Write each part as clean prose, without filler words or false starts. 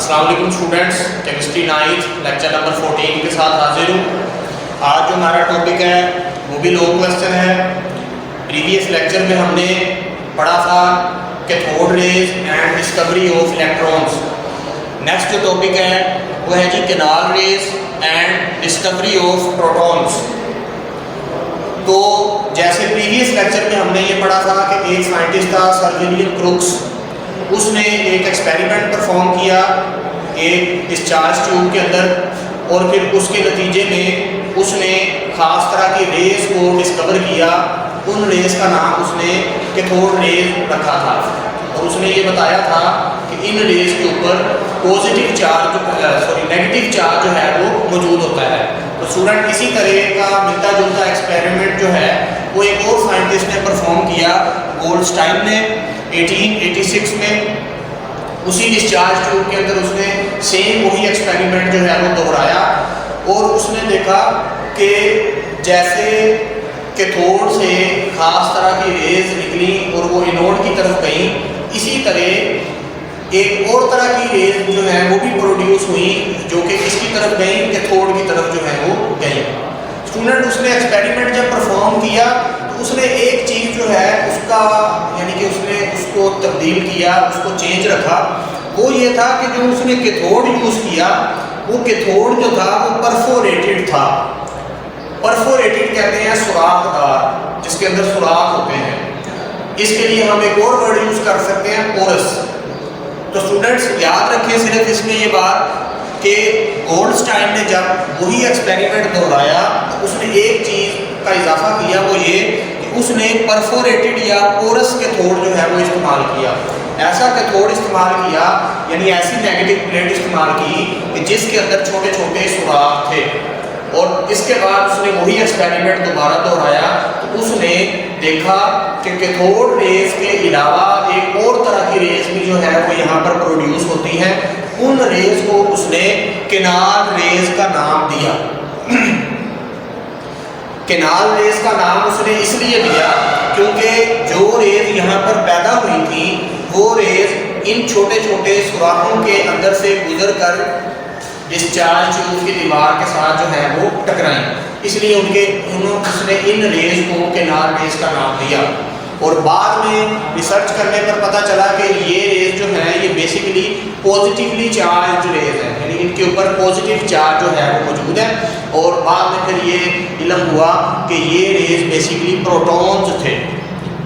अस्सलाम वालेकुम students, chemistry 9 lecture number 14 के साथ हाजिर हूँ। आज जो हमारा टॉपिक है वो भी लॉन्ग क्वेश्चन है। प्रीवियस लेक्चर में हमने पढ़ा था cathode rays and discovery of electrons. Next जो टॉपिक है वो है जी canal rays and discovery of protons. तो जैसे प्रीवियस लेक्चर में हमने ये पढ़ा था कि एक साइंटिस्ट था सर विलियम क्रुक्स, उसने एक एक्सपेरिमेंट परफॉर्म किया एक डिस्चार्ज ट्यूब के अंदर, और फिर उसके नतीजे में उसने ख़ास तरह की रेस को डिस्कवर किया। उन रेस का नाम उसने कैथोड रेज रखा था, और उसने ये बताया था कि इन रेस के ऊपर पॉजिटिव चार्ज नेगेटिव चार्ज जो है वो मौजूद होता है। तो स्टूडेंट इसी तरह का मिलता जुलता एक्सपेरिमेंट जो है वो एक और साइंटिस्ट ने परफॉर्म किया, गोल्डस्टाइन ने 1886 में। उसी डिस्चार्ज ट्यूब के अंदर उसने सेम वही एक्सपेरिमेंट जो है वो दोहराया, और उसने देखा कि जैसे कैथोड से खास तरह की रेज निकली और वो एनोड की तरफ गई, इसी तरह एक और तरह की रेज जो है वो भी प्रोड्यूस हुई जो कि किसकी तरफ गई, कैथोड की तरफ जो है वो गई। स्टूडेंट उसने एक्सपेरिमेंट जब परफॉर्म किया तो उसने एक चीज़ जो है उसका यानी कि उसने उसको तब्दील किया, उसको चेंज रखा। वो ये था कि जो उसने कैथोड यूज़ किया वो कैथोड जो था वो परफोरेटेड था। परफोरेटेड कहते हैं सुराखदार, जिसके अंदर सुराख होते हैं। इसके लिए हम एक और वर्ड यूज़ कर सकते हैं, पोरस। तो स्टूडेंट्स याद रखें सिर्फ इसमें ये बात कि गोल्डस्टाइन ने जब वही एक्सपेरिमेंट दोहराया तो उसने एक चीज़ का इजाफा किया, वो ये कि उसने परफोरेटेड या पोरस कैथोड जो है वो इस्तेमाल किया। ऐसा कैथोड इस्तेमाल किया यानी ऐसी नेगेटिव प्लेट इस्तेमाल की कि जिसके अंदर छोटे छोटे सुराख थे। और इसके बाद उसने वही एक्सपेरिमेंट दोबारा दोहराया तो उसने देखा कि कैथोड रेज के अलावा एक और तरह की रेज भी जो है वो यहाँ पर प्रोड्यूस होती है। उन रेज को उसने कैनाल रेज का नाम दिया। कैनाल रेज का नाम उसने इसलिए दिया क्योंकि जो रेज यहाँ पर पैदा हुई थी वो रेज इन छोटे छोटे सुराखों के अंदर से गुजर कर डिस्चार्ज ट्यूब की दीवार के साथ जो है वो टकराई, इसलिए उसने इन रेज को कैनाल रेज का नाम दिया। और बाद में रिसर्च करने पर पता चला कि ये रेज जो है ये बेसिकली पॉजिटिवली चार्ज रेज है, यानी इनके ऊपर पॉजिटिव चार्ज जो है वो मौजूद है। और बाद में फिर ये इल्म हुआ कि ये रेज बेसिकली प्रोटॉन्स थे।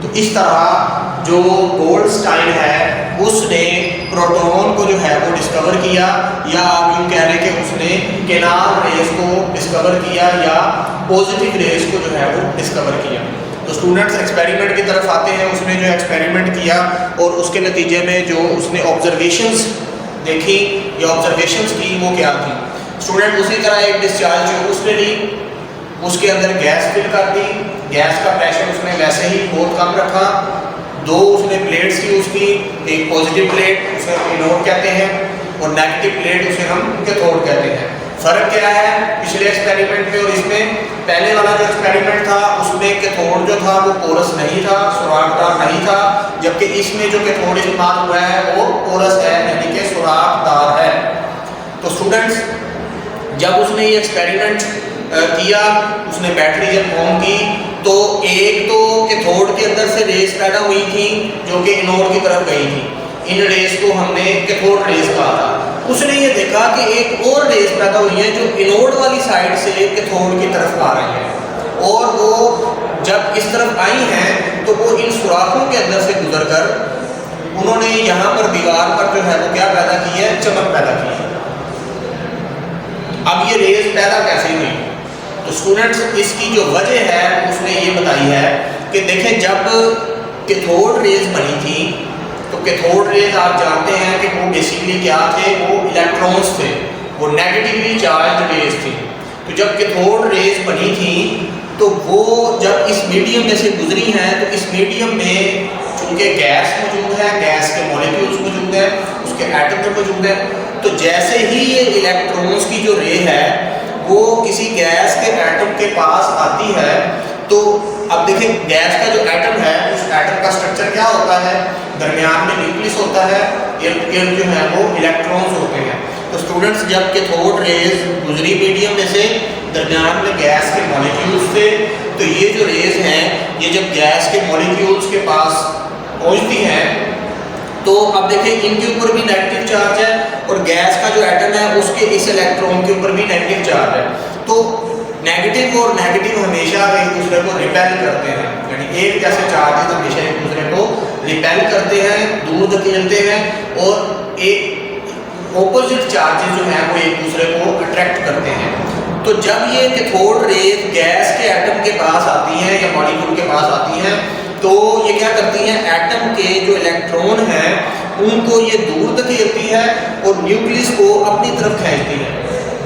तो इस तरह जो गोल्डस्टाइन है उसने प्रोटॉन को जो है वो डिस्कवर किया, या आप यूँ कह रहे कि उसने कैनाल रेज को डिस्कवर किया या पॉजिटिव रेज को जो है वो डिस्कवर किया। तो स्टूडेंट्स एक्सपेरिमेंट की तरफ आते हैं। उसने जो एक्सपेरिमेंट किया और उसके नतीजे में जो उसने ऑब्जर्वेशंस देखी या ऑब्जर्वेशंस की वो क्या थी। स्टूडेंट उसी तरह एक डिस्चार्ज ट्यूब उसने ली, उसके अंदर गैस फिल कर दी। गैस का प्रेशर उसने वैसे ही बहुत कम रखा। दो उसने प्लेट्स की उसकी, एक पॉजिटिव प्लेट उसे एनोड कहते हैं और नेगेटिव प्लेट उसे हम कैथोड कहते हैं। फ़र्क क्या है पिछले एक्सपेरिमेंट में और इसमें? पहले वाला जो एक्सपेरिमेंट था उसमें कैथोड जो था वो पोरस नहीं था, सुराखदार नहीं था, जबकि इसमें जो कैथोड इस्तेमाल हुआ है वो पोरस है यानी कि सुराखदार है। तो स्टूडेंट्स जब उसने ये एक्सपेरिमेंट किया, उसने बैटरी जब फॉर्म की तो एक तो कैथोड के अंदर से रेस पैदा हुई थी जो कि एनोड की तरफ गई थी। इन रेस को हमने कैथोड रेस कहा था। उसने ये देखा कि एक और रेस पैदा हुई है जो एनोड वाली साइड से कैथोड की तरफ आ रही है, और वो जब इस तरफ आई हैं तो वो इन सुराखों के अंदर से गुजर कर उन्होंने यहाँ पर दीवार पर जो है वो क्या पैदा की है, चमक पैदा की है। अब ये रेस पैदा कैसे हुई? तो स्टूडेंट्स इसकी जो वजह है उसने ये बताई है कि देखें जब कैथोड रेज बनी थी तो कैथोड रेज आप जानते हैं कि वो बेसिकली क्या थे, वो इलेक्ट्रॉन्स थे, वो नेगेटिवली चार्ज रेज थी। तो जब कैथोड रेज बनी थी तो वो जब इस मीडियम में से गुजरी हैं तो इस मीडियम में चूँकि गैस मौजूद है, गैस के मॉलिक्यूल्स मौजूद हैं, उसके एटम मौजूद हैं, तो जैसे ही ये इलेक्ट्रॉन्स की जो रे है वो किसी गैस के एटम के पास आती है तो अब देखिए गैस का जो एटम है उस एटम का स्ट्रक्चर क्या होता है, दरमियान में न्यूक्लियस होता है, इर्द जो है वो इलेक्ट्रॉन्स होते हैं। तो स्टूडेंट्स जब कैथोड रेज गुजरी मीडियम में से दरमियान में गैस के मॉलिक्यूल्स थे, तो ये जो रेज हैं ये जब गैस के मॉलिक्यूल्स के पास पहुंचती हैं तो अब देखिए इनके ऊपर भी नेगेटिव चार्ज है और गैस का जो एटम है उसके इस इलेक्ट्रॉन के ऊपर भी नेगेटिव चार्ज है। तो नेगेटिव और नेगेटिव हमेशा एक दूसरे को रिपेल करते हैं, यानी एक जैसे चार्जेस हमेशा एक दूसरे को रिपेल करते हैं, दूर धकेलते हैं, और एक ऑपोजिट चार्जेस जो हैं वो एक दूसरे को अट्रैक्ट करते हैं। तो जब ये कैथोड रेज गैस के एटम के पास आती हैं या मॉलिक्यूल के पास आती हैं तो ये क्या करती हैं, एटम के जो इलेक्ट्रॉन हैं उनको ये दूर धकेलती है और न्यूक्लियस को अपनी तरफ खींचती है,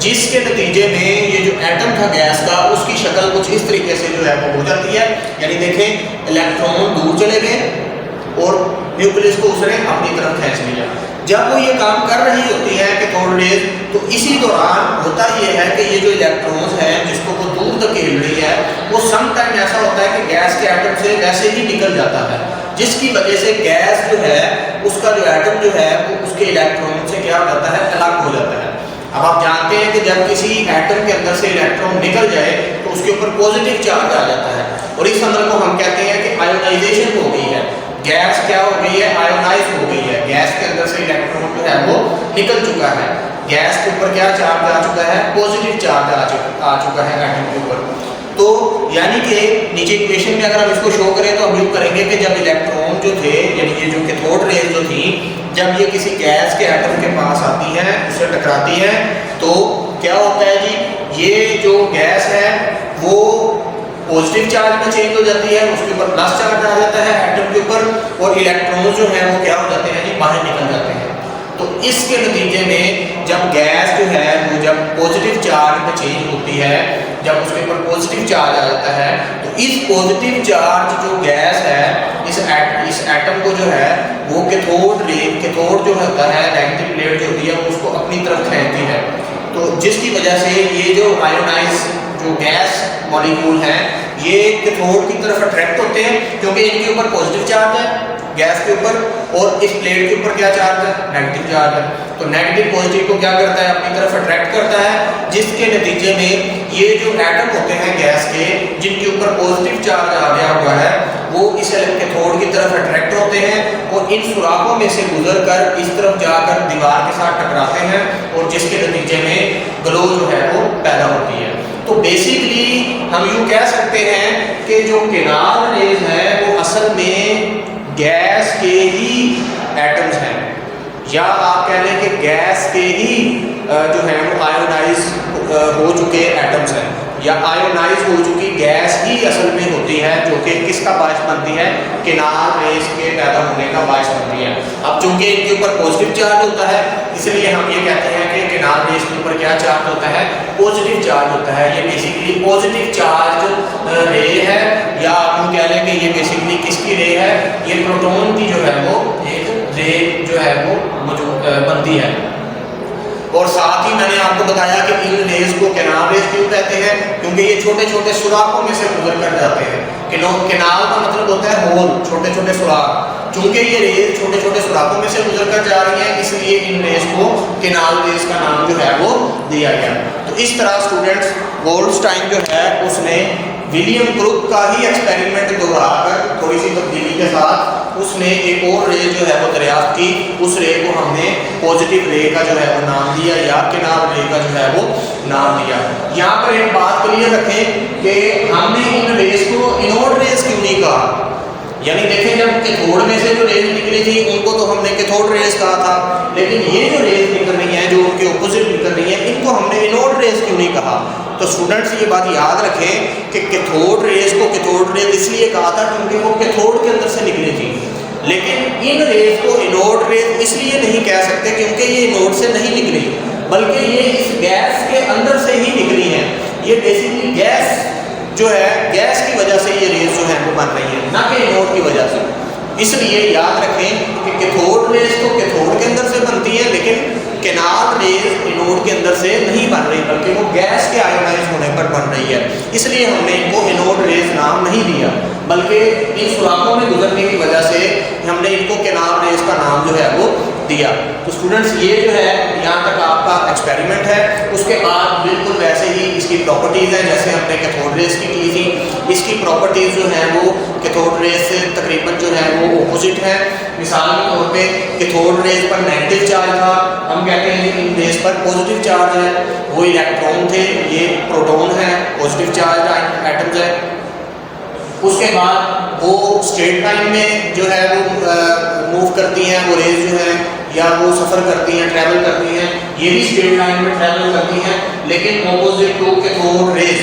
जिसके नतीजे में ये जो एटम था गैस का उसकी शक्ल कुछ इस तरीके से जो है वो हो जाती है। यानी देखें इलेक्ट्रॉन दूर चले गए और न्यूक्लियस को उसने अपनी तरफ खींच लिया। जब वो ये काम कर रही होती है कैथोड रेज, तो इसी दौरान होता ये है कि ये जो इलेक्ट्रॉन्स हैं जिसको वो दूर धकेल रही है वो सम टाइम ऐसा होता है कि गैस के एटम से वैसे ही निकल जाता है, जिसकी वजह से गैस जो है उसका जो एटम जो है वो उसके इलेक्ट्रॉन से क्या हो जाता है, अलग हो जाता है। अब आप जानते हैं कि जब किसी एटम के अंदर से इलेक्ट्रॉन निकल जाए तो उसके ऊपर पॉजिटिव चार्ज आ जाता है और इस अमल को हम कहते हैं कि आयोनाइजेशन हो गई है। गैस क्या हो गई है, आयोनाइज हो गई है। गैस के अंदर से इलेक्ट्रॉन जो है वो निकल चुका है, गैस के ऊपर क्या चार्ज आ चुका है, पॉजिटिव चार्ज आ चुका है एटम के ऊपर। तो यानी कि नीचे इक्वेशन में अगर हम इसको शो करें तो हम यूँ करेंगे कि जब इलेक्ट्रॉन जो थे यानी ये जो कैथोड रेज जो थी जब ये किसी गैस के एटम के पास आती है उससे टकराती है तो क्या होता है जी, ये जो गैस है वो पॉजिटिव चार्ज में चेंज हो जाती है, उसके ऊपर प्लस चार्ज आ जाता है एटम के ऊपर और इलेक्ट्रॉन जो है वो क्या हो जाते हैं जी, बाहर निकल जाते हैं। तो इसके नतीजे में जब गैस जो है वो जब पॉजिटिव चार्ज में चेंज होती है, जब उसके ऊपर पॉजिटिव चार्ज आ जाता है तो इस पॉजिटिव चार्ज जो गैस है इस एटम को जो है वो कैथोड जो होता है नेगेटिव प्लेट जो होती है उसको अपनी तरफ खींचती है। तो जिसकी वजह से ये जो आयोनाइज जो गैस मॉलिक्यूल हैं ये कैथोड की तरफ अट्रैक्ट होते हैं क्योंकि इनके ऊपर पॉजिटिव चार्ज है गैस के ऊपर और इस प्लेट के ऊपर क्या चार्ज है, नेगेटिव चार्ज है। तो नेगेटिव पॉजिटिव को क्या करता है, अपनी तरफ अट्रैक्ट करता है, जिसके नतीजे में ये जो एटम होते हैं गैस के जिनके ऊपर पॉजिटिव चार्ज आ गया हुआ है वो इस कैथोड की तरफ अट्रैक्ट होते हैं और इन सुराखों में से गुजर कर इस तरफ जाकर दीवार के साथ टकराते हैं और जिसके नतीजे में ग्लो जो है वो पैदा होती है। तो बेसिकली हम यूँ कह सकते हैं कि जो केनाल रेज है वो असल में गैस के ही एटम्स हैं या आप कह लें कि गैस के ही जो है वो आयोनाइज हो चुके एटम्स हैं या आयोनाइज हो चुकी गैस ही असल में होती है जो कि किसका बायस बनती है, केनाल रेज के पैदा होने का बायस बनती है। अब चूंकि इनके ऊपर पॉजिटिव चार्ज होता है इसलिए हम ये कहते हैं कि केनाल रेज के ऊपर क्या चार्ज होता है, पॉजिटिव चार्ज होता है। ये बेसिकली पॉजिटिव चार्ज रे है या आप कह लें कि ये बेसिकली किसकी रे है, ये प्रोटॉन की जो है वो एक रे जो है वो बनती है। और साथ ही मैंने आपको बताया कि इन रेज को केनाल रेज क्यों कहते हैं, क्योंकि ये छोटे छोटे सुराखों में से गुजर कर जाते हैं। केनाल का मतलब होता है होल, छोटे छोटे सुराख। चूंकि ये रेज छोटे छोटे सुराखों में से गुजर कर जा रही हैं इसलिए इन रेज को केनाल रेज का नाम जो है वो दिया गया। तो इस तरह स्टूडेंट्स गोल्डस्टाइन जो है उसने विलियम क्रुक का ही एक्सपेरिमेंट दोहराकर थोड़ी सी तब्दीली के साथ उसने एक और रे जो है वो दरियाफ्त की। उस रे को हमने पॉजिटिव रे का जो है वो नाम दिया या केनाल रे का जो है वो नाम दिया। यहाँ पर एक बात क्लियर रखें कि हमने इन रेस को इनोड रेस क्यों नहीं कहा, यानी देखें जब कैथोड में से जो रेज निकली थी उनको तो हमने कैथोड रेस कहा था, लेकिन ये जो रेज निकल रही हैं जो उनके ऑपोजिट निकल रही हैं इनको हमने इनोड रेस क्यों नहीं कहा। तो स्टूडेंट्स ये बात याद रखें कि कैथोड रेस को कैथोड रेस इसलिए कहा था क्योंकि वो कैथोड के अंदर से निकली थी, लेकिन इन रेस को इनोड रेस इसलिए नहीं कह सकते क्योंकि ये इनोड से नहीं निकली बल्कि ये इस गैस के अंदर से ही निकली हैं। ये बेसिकली गैस जो है गैस की वजह से ये रेस जो है वो बन रही है, ना कि इनोड की वजह से। इसलिए याद रखें कि कैथोड रेज तो कैथोड के अंदर से बनती है, लेकिन कैनाल रेज एनोड के अंदर से नहीं बन रही, बल्कि वो गैस के आयोनाइज होने पर बन रही है। इसलिए हमने इनको एनोड रेज नाम नहीं दिया, बल्कि इन सुराखों में गुजरने की वजह से हमने इनको कैनाल रेज का नाम जो है वो दिया। तो स्टूडेंट्स ये जो है यहाँ तक आपका एक्सपेरिमेंट है। उसके बाद बिल्कुल वैसे ही इसकी प्रॉपर्टीज़ हैं जैसे हमने कैथोड रेज की थी। इसकी प्रॉपर्टीज़ जो हैं वो कैथोड रेज से तकरीबन जो है वो ऑपोजिट है। मिसाल के तौर पे कैथोड रेज पर नेगेटिव चार्ज था, हम कहते हैं कि इन रेज पर पॉजिटिव चार्ज है। वो इलेक्ट्रॉन थे, ये प्रोटॉन है, पॉजिटिव चार्ज एटम्स है। उसके बाद वो स्ट्रेट लाइन में जो है वो मूव करती हैं, वो रेज जो है या वो सफ़र करती हैं, ट्रैवल करती हैं, ये भी स्ट्रेट लाइन में ट्रैवल करती हैं, लेकिन ऑपोजिट टू कैथोड रेज।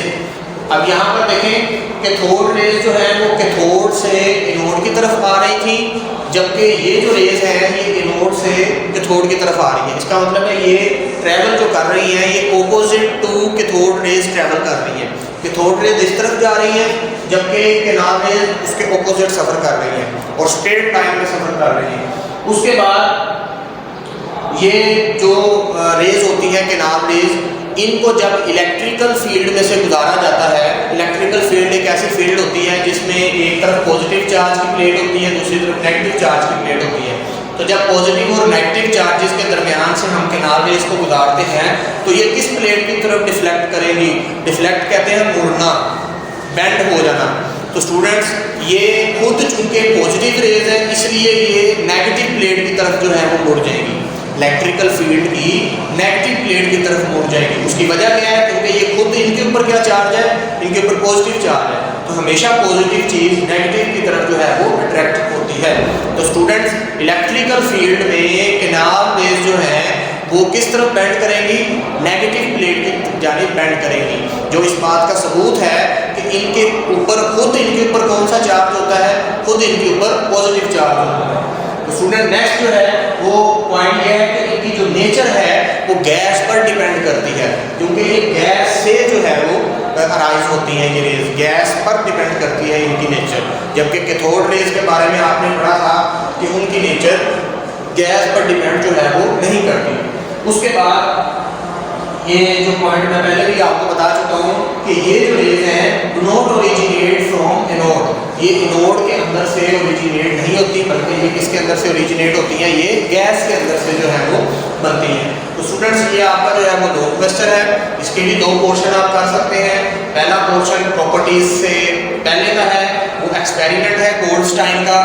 अब यहाँ पर देखें कैथोड रेज जो है वो कैथोड से एनोड की तरफ आ रही थी, जबकि ये जो रेज है ये एनोड से कैथोड की तरफ आ रही है। इसका मतलब है ये ट्रैवल जो कर रही हैं ये opposite to cathode rays travel कर रही है। कैथोड रेज इस तरफ जा रही है, जबकि कैनाल रेज उसके ऑपोजिट सफ़र कर रही है और स्ट्रेट लाइन में सफ़र कर रही है। उसके बाद ये जो रेज होती है कैनाल रेज, इनको जब इलेक्ट्रिकल फील्ड में से गुजारा जाता है, इलेक्ट्रिकल फील्ड एक ऐसी फील्ड होती है जिसमें एक तरफ पॉजिटिव चार्ज की प्लेट होती है, दूसरी तरफ नेगेटिव चार्ज की प्लेट होती है। तो जब पॉजिटिव और नेगेटिव चार्जेस के दरमियान से हम कैनाल रेज को गुजारते हैं तो ये किस प्लेट की तरफ डिफ्लेक्ट करेंगी? डिफ्लेक्ट कहते हैं मुड़ना, बेंड हो जाना। तो स्टूडेंट्स ये खुद चूंकि पॉजिटिव रेज है इसलिए ये नेगेटिव प्लेट की तरफ जो है वो मुड़ जाएगी, इलेक्ट्रिकल फील्ड की नेगेटिव प्लेट की तरफ मुड़ जाएगी। उसकी वजह क्या है? क्योंकि ये खुद इनके ऊपर क्या चार्ज है? इनके ऊपर पॉजिटिव चार्ज है। तो हमेशा पॉजिटिव चीज़ नेगेटिव की तरफ जो है वो अट्रैक्ट होती है। तो स्टूडेंट्स इलेक्ट्रिकल फील्ड में कैनाल रेज जो है वो किस तरफ बेंड करेंगी? नेगेटिव प्लेट की जानिब बेंड करेंगी, जो इस बात का सबूत है कि इनके ऊपर खुद इनके ऊपर कौन सा चार्ज होता है? खुद इनके ऊपर पॉजिटिव चार्ज होता है। तो स्टूडेंट नेक्स्ट जो है वो पॉइंट ये है कि इनकी जो नेचर है वो गैस पर डिपेंड करती है, क्योंकि ये गैस से जो है वो अराइज होती हैं। ये रेज गैस पर डिपेंड करती है इनकी नेचर, जबकि कैथोड रेज के बारे में आपने पढ़ा था कि उनकी नेचर गैस पर डिपेंड जो है वो नहीं करती। उसके बाद ये जो पॉइंट मैं पहले भी आपको बता चुका हूँ कि ये जो रेज हैं do not originate from anode, ये एनोड के अंदर से ओरिजिनेट नहीं होती, बल्कि ये किसके अंदर से ओरिजिनेट होती हैं? ये गैस के अंदर से जो है वो बनती हैं। तो स्टूडेंट्स ये आपका जो है वो दो क्वेश्चन है, इसके भी दो पोर्शन आप कर सकते हैं। पहला पोर्शन प्रॉपर्टीज से पहले का है, वो एक्सपेरिमेंट है गोल्डस्टाइन का।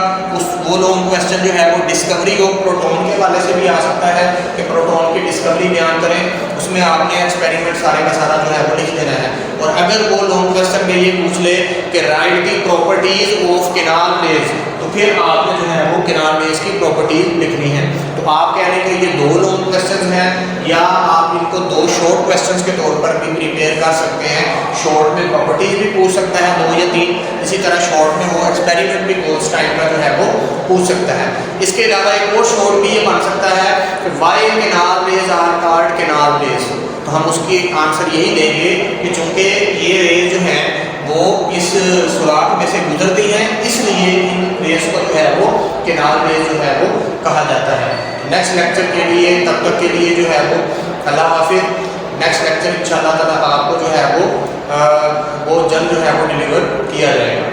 वो लॉन्ग क्वेश्चन जो है वो डिस्कवरी ऑफ प्रोटॉन के हवाले से भी आ सकता है कि प्रोटॉन की डिस्कवरी बयान करें, उसमें आपने एक्सपेरिमेंट सारे का सारा जो है वो लिख देना है। और अगर वो लॉन्ग क्वेश्चन में ये पूछ ले कि right the properties of canal rays, तो फिर आपने जो है वो कैनाल रेज की प्रॉपर्टीज लिखनी है। तो आप कह रहे हैं कि ये दो लॉन्ग क्वेश्चन हैं, या आप इनको दो शॉर्ट क्वेश्चन के तौर पर भी प्रिपेयर कर सकते हैं। शॉर्ट में प्रॉपर्टीज भी पूछ सकता है 2 या 3, इसी तरह शॉर्ट में वो एक्सपेरिमेंट भी गोल्डस्टाइन का जो है वो पूछ सकता है। इसके अलावा एक और शॉर्ट भी ये बन सकता है कि why canal rays are called canal rays. तो हम उसकी आंसर यही देंगे कि चूंकि ये रेज जो है वो इस सुराख में से गुजरती हैं, इसलिए इन रेज को जो है वो कैनाल रेज जो है वो कहा जाता है। नेक्स्ट लेक्चर के लिए तब तक के लिए जो है वो अल्लाह हाफिज़। नेक्स्ट लेक्चर इंशाअल्लाह ताला आपको जो है वो बहुत जल्द जो है वो डिलीवर किया जाएगा।